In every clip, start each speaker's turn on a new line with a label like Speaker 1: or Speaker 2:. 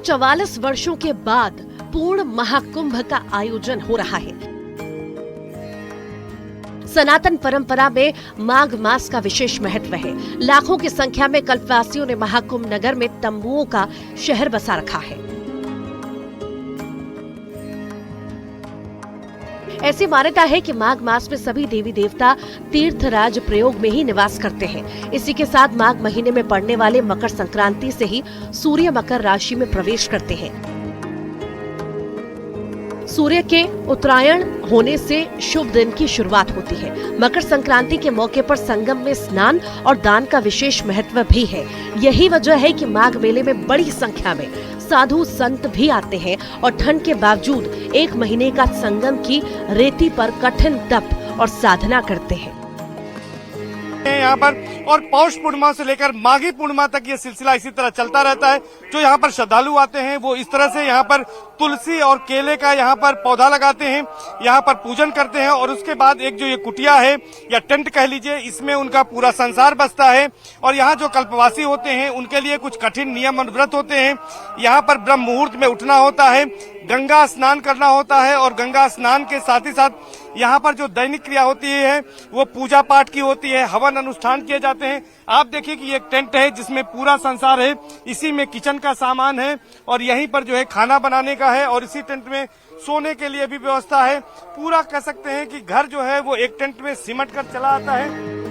Speaker 1: 144 वर्षों के बाद पूर्ण महाकुंभ का आयोजन हो रहा है। सनातन परंपरा में माघ मास का विशेष महत्व है। लाखों की संख्या में कल्पवासियों ने महाकुंभ नगर में तंबुओं का शहर बसा रखा है। ऐसी मान्यता है कि माघ मास में सभी देवी देवता तीर्थराज प्रयोग में ही निवास करते हैं। इसी के साथ माघ महीने में पड़ने वाले मकर संक्रांति से ही सूर्य मकर राशि में प्रवेश करते हैं। सूर्य के उत्तरायण होने से शुभ दिन की शुरुआत होती है। मकर संक्रांति के मौके पर संगम में स्नान और दान का विशेष महत्व भी है। यही वजह है कि माघ मेले में बड़ी संख्या में साधु संत भी आते हैं और ठंड के बावजूद 1 महीने का संगम की रेती पर कठिन तप और साधना करते हैं।
Speaker 2: यहाँ पर और पौष पूर्णिमा से लेकर माघी पूर्णिमा तक ये सिलसिला इसी तरह चलता रहता है। जो यहाँ पर श्रद्धालु आते हैं वो इस तरह से यहाँ पर तुलसी और केले का यहाँ पर पौधा लगाते हैं, यहाँ पर पूजन करते हैं और उसके बाद एक जो ये कुटिया है या टेंट कह लीजिए, इसमें उनका पूरा संसार बसता है। और यहाँ जो कल्पवासी होते हैं उनके लिए कुछ कठिन नियम और व्रत होते हैं। यहाँ पर ब्रह्म मुहूर्त में उठना होता है, गंगा स्नान करना होता है और गंगा स्नान के साथ ही साथ यहाँ पर जो दैनिक क्रिया होती है वो पूजा पाठ की होती है, हवन अनुष्ठान किए जाते हैं। आप देखिए कि ये एक टेंट है जिसमें पूरा संसार है, इसी में किचन का सामान है और यहीं पर जो है खाना बनाने का है और इसी टेंट में सोने के लिए भी व्यवस्था है। पूरा कह सकते हैं कि घर जो है वो एक टेंट में सिमट कर चला आता है।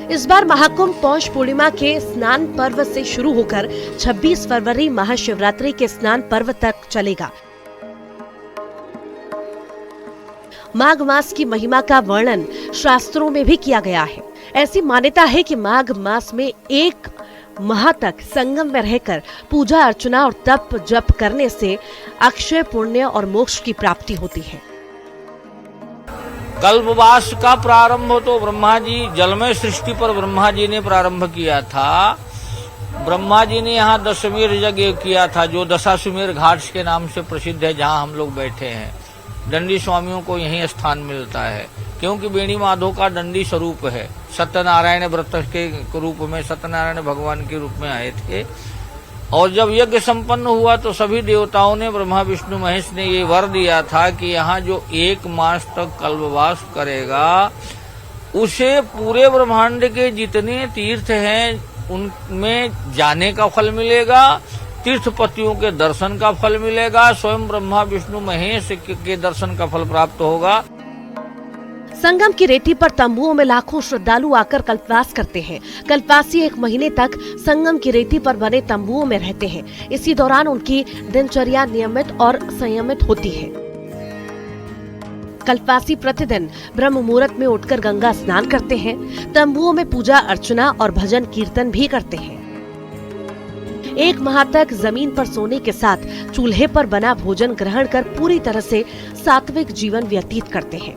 Speaker 1: इस बार महाकुंभ पौष पूर्णिमा के स्नान पर्व से शुरू होकर 26 फरवरी महाशिवरात्रि के स्नान पर्व तक चलेगा। माघ मास की महिमा का वर्णन शास्त्रों में भी किया गया है। ऐसी मान्यता है कि माघ मास में 1 माह तक संगम में रहकर पूजा अर्चना और तप जप करने से अक्षय पुण्य और मोक्ष की प्राप्ति होती है।
Speaker 3: कल्पवास का प्रारंभ तो ब्रह्मा जी जल में सृष्टि पर ब्रह्मा जी ने प्रारंभ किया था। ब्रह्मा जी ने यहाँ दशमेर यज्ञ किया था जो दशाश्वमेध घाट के नाम से प्रसिद्ध है, जहाँ हम लोग बैठे हैं। दंडी स्वामियों को यही स्थान मिलता है क्योंकि बेणी माधो का दंडी स्वरूप है। सत्यनारायण व्रत के रूप में सत्यनारायण भगवान के रूप में आए थे और जब यज्ञ संपन्न हुआ तो सभी देवताओं ने ब्रह्मा विष्णु महेश ने ये वर दिया था कि यहाँ जो 1 मास तक कल्पवास करेगा उसे पूरे ब्रह्मांड के जितने तीर्थ हैं उनमें जाने का फल मिलेगा, तीर्थपतियों के दर्शन का फल मिलेगा, स्वयं ब्रह्मा विष्णु महेश के दर्शन का फल प्राप्त होगा।
Speaker 1: संगम की रेती पर तंबुओं में लाखों श्रद्धालु आकर कल्पवास करते हैं। कल्पवासी 1 महीने तक संगम की रेती पर बने तंबुओं में रहते हैं। इसी दौरान उनकी दिनचर्या नियमित और संयमित होती है। कल्पवासी प्रतिदिन ब्रह्म मुहूर्त में उठकर गंगा स्नान करते हैं। तंबुओं में पूजा अर्चना और भजन कीर्तन भी करते हैं। 1 माह तक जमीन पर सोने के साथ चूल्हे पर बना भोजन ग्रहण कर पूरी तरह से सात्विक जीवन व्यतीत करते हैं।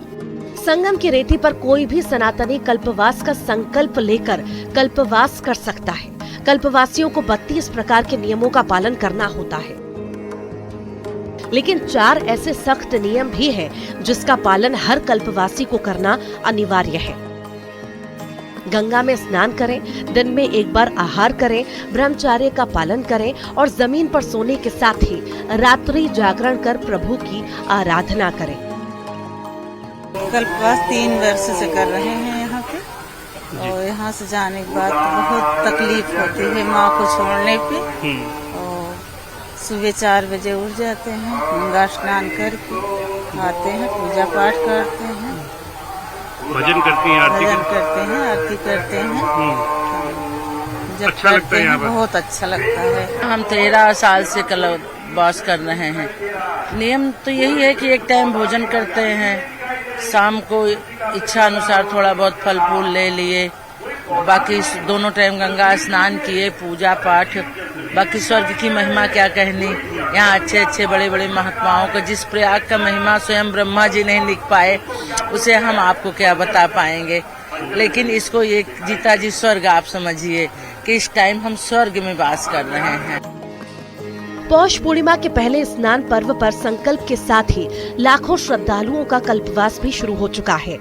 Speaker 1: संगम की रेती पर कोई भी सनातनी कल्पवास का संकल्प लेकर कल्पवास कर सकता है। कल्पवासियों को 32 प्रकार के नियमों का पालन करना होता है, लेकिन 4 ऐसे सख्त नियम भी हैं जिसका पालन हर कल्पवासी को करना अनिवार्य है। गंगा में स्नान करें, दिन में 1 बार आहार करें, ब्रह्मचर्य का पालन करें और जमीन पर सोने के साथ ही रात्रि जागरण कर प्रभु की आराधना करें।
Speaker 4: कल्पवास 3 वर्ष से कर रहे हैं यहाँ पे और यहाँ से जाने के बाद बहुत तकलीफ होती है माँ को छोड़ने पे। और सुबह 4 बजे उठ जाते हैं, गंगा स्नान करके आते हैं, पूजा पाठ करते हैं,
Speaker 2: भजन करती हैं, आरती
Speaker 4: करते हैं। जब
Speaker 2: अच्छा लगता है यहाँ पर,
Speaker 4: बहुत अच्छा लगता है।
Speaker 5: हम 13 साल से कल्पवास कर रहे हैं। नियम तो यही है कि एक टाइम भोजन करते हैं, शाम को इच्छा अनुसार थोड़ा बहुत फल फूल ले लिए, बाकी दोनों टाइम गंगा स्नान किए, पूजा पाठ। बाकी स्वर्ग की महिमा क्या कहनी, यहाँ अच्छे अच्छे बड़े बड़े महात्माओं का, जिस प्रयाग का महिमा स्वयं ब्रह्मा जी नहीं लिख पाए उसे हम आपको क्या बता पाएंगे। लेकिन इसको एक जीता जी स्वर्ग आप समझिए कि इस टाइम हम स्वर्ग में वास कर रहे हैं।
Speaker 1: पौष पूर्णिमा के पहले स्नान पर्व पर संकल्प के साथ ही लाखों श्रद्धालुओं का कल्पवास भी शुरू हो चुका है।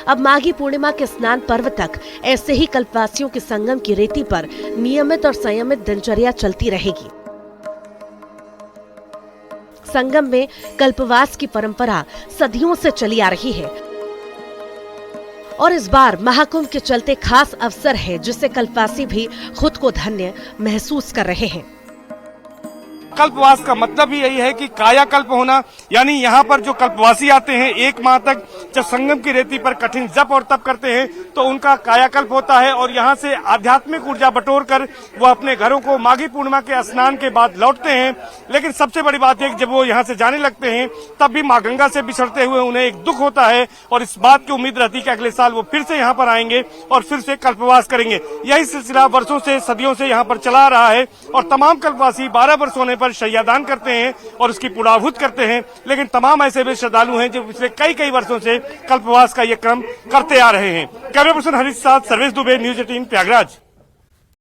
Speaker 1: अब माघी पूर्णिमा के स्नान पर्व तक ऐसे ही कल्पवासियों के संगम की रेती पर नियमित और संयमित दिनचर्या चलती रहेगी। संगम में कल्पवास की परंपरा सदियों से चली आ रही है और इस बार महाकुंभ के चलते खास अवसर है, जिससे कल्पवासी भी खुद को धन्य महसूस कर रहे हैं।
Speaker 2: कल्पवास का मतलब ही यही है कि कायाकल्प होना, यानी यहाँ पर जो कल्पवासी आते हैं 1 माह तक जब संगम की रेती पर कठिन जप और तप करते हैं तो उनका कायाकल्प होता है और यहाँ से आध्यात्मिक ऊर्जा बटोर कर वो अपने घरों को माघी पूर्णिमा के स्नान के बाद लौटते हैं। लेकिन सबसे बड़ी बात है कि जब वो यहाँ से जाने लगते हैं तब भी माँ गंगा से बिछड़ते हुए उन्हें एक दुख होता है और इस बात की उम्मीद रहती है कि अगले साल वो फिर से यहाँ पर आएंगे और फिर से कल्पवास करेंगे। यही सिलसिला वर्षों से सदियों से यहाँ पर चला रहा है और तमाम कल्पवासी 12 वर्ष होने पर शय्यादान करते हैं और उसकी पुणाहुति करते हैं। लेकिन तमाम ऐसे भी श्रद्धालु हैं जो पिछले कई वर्षों से कल्पवास का ये क्रम करते आ रहे हैं। कैमरा पर्सन हरीश साथ सर्वेश दुबे, न्यूज 18 प्रयागराज।